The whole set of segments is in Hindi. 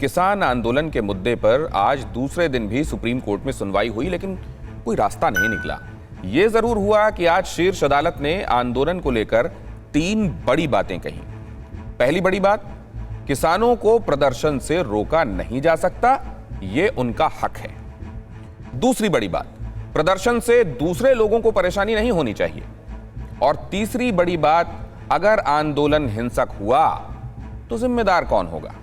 किसान आंदोलन के मुद्दे पर आज दूसरे दिन भी सुप्रीम कोर्ट में सुनवाई हुई, लेकिन कोई रास्ता नहीं निकला। यह जरूर हुआ कि आज शीर्ष अदालत ने आंदोलन को लेकर 3 बड़ी बातें कही। पहली बड़ी बात, किसानों को प्रदर्शन से रोका नहीं जा सकता, यह उनका हक है। दूसरी बड़ी बात, प्रदर्शन से दूसरे लोगों को परेशानी नहीं होनी चाहिए। और तीसरी बड़ी बात, अगर आंदोलन हिंसक हुआ तो जिम्मेदार कौन होगा।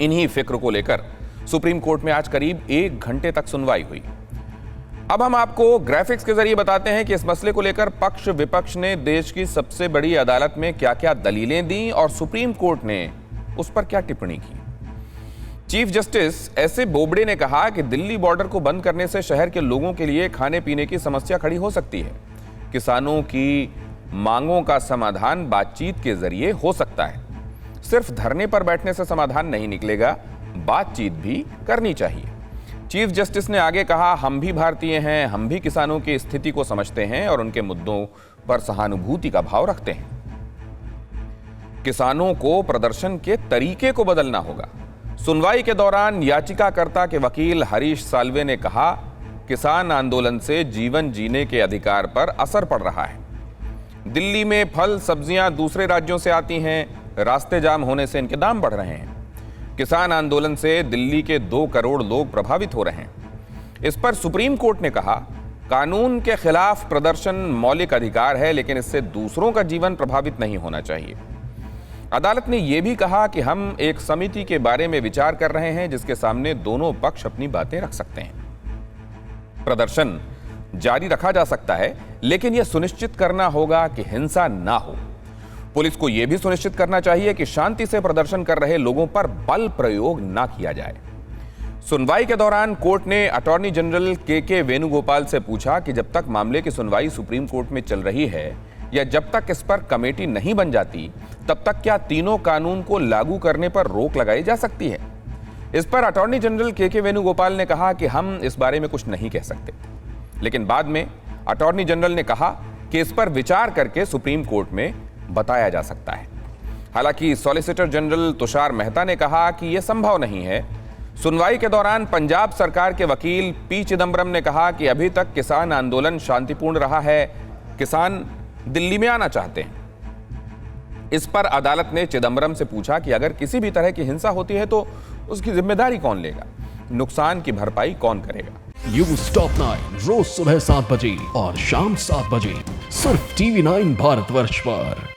इन्हीं फिक्र को लेकर सुप्रीम कोर्ट में आज करीब 1 घंटे तक सुनवाई हुई। अब हम आपको ग्राफिक्स के जरिए बताते हैं कि इस मसले को लेकर पक्ष विपक्ष ने देश की सबसे बड़ी अदालत में क्या क्या दलीलें दी और सुप्रीम कोर्ट ने उस पर क्या टिप्पणी की। Chief justice एस.ए. बोबडे ने कहा कि दिल्ली बॉर्डर को बंद करने से शहर के लोगों के लिए खाने पीने की समस्या खड़ी हो सकती है। किसानों की मांगों का समाधान बातचीत के जरिए हो सकता है। सिर्फ धरने पर बैठने से समाधान नहीं निकलेगा, बातचीत भी करनी चाहिए। चीफ जस्टिस ने आगे कहा, हम भी भारतीय हैं, हम भी किसानों की स्थिति को समझते हैं और उनके मुद्दों पर सहानुभूति का भाव रखते हैं। किसानों को प्रदर्शन के तरीके को बदलना होगा। सुनवाई के दौरान याचिकाकर्ता के वकील हरीश साल्वे ने कहा, किसान आंदोलन से जीवन जीने के अधिकार पर असर पड़ रहा है। दिल्ली में फल सब्जियां दूसरे राज्यों से आती हैं, रास्ते जाम होने से इनके दाम बढ़ रहे हैं। किसान आंदोलन से दिल्ली के 2 करोड़ लोग प्रभावित हो रहे हैं। इस पर सुप्रीम कोर्ट ने कहा, कानून के खिलाफ प्रदर्शन मौलिक अधिकार है, लेकिन इससे दूसरों का जीवन प्रभावित नहीं होना चाहिए। अदालत ने यह भी कहा कि हम एक समिति के बारे में विचार कर रहे हैं, जिसके सामने दोनों पक्ष अपनी बातें रख सकते हैं। प्रदर्शन जारी रखा जा सकता है, लेकिन यह सुनिश्चित करना होगा कि हिंसा ना हो। पुलिस को यह भी सुनिश्चित करना चाहिए कि शांति से प्रदर्शन कर रहे लोगों पर बल प्रयोग ना किया जाए। सुनवाई के दौरान कोर्ट ने अटॉर्नी जनरल के वेणुगोपाल से पूछा कि जब तक मामले की सुनवाई सुप्रीम कोर्ट में चल रही है या जब तक इस पर कमेटी नहीं बन जाती, तब तक क्या तीनों कानून को लागू करने पर रोक लगाई जा सकती है। इस पर अटॉर्नी जनरल के वेणुगोपाल ने कहा कि हम इस बारे में कुछ नहीं कह सकते, लेकिन बाद में अटॉर्नी जनरल ने कहा कि इस पर विचार करके सुप्रीम कोर्ट में बताया जा सकता है। हालांकि सॉलिसिटर जनरल तुषार मेहता ने कहा कि यह संभव नहीं है। सुनवाई के दौरान पंजाब सरकार के वकील पी चिदम्बरम ने कहा कि अभी तक किसान आंदोलन शांतिपूर्ण रहा है, किसान दिल्ली में आना चाहते हैं। इस पर अदालत ने चिदम्बरम से पूछा कि अगर किसी भी तरह की हिंसा होती है तो उसकी जिम्मेदारी कौन लेगा, नुकसान की भरपाई कौन करेगा। न्यूज़ टॉप 9 रोज सुबह 7 बजे और शाम 7 बजे सिर्फ TV9 भारतवर्ष पर।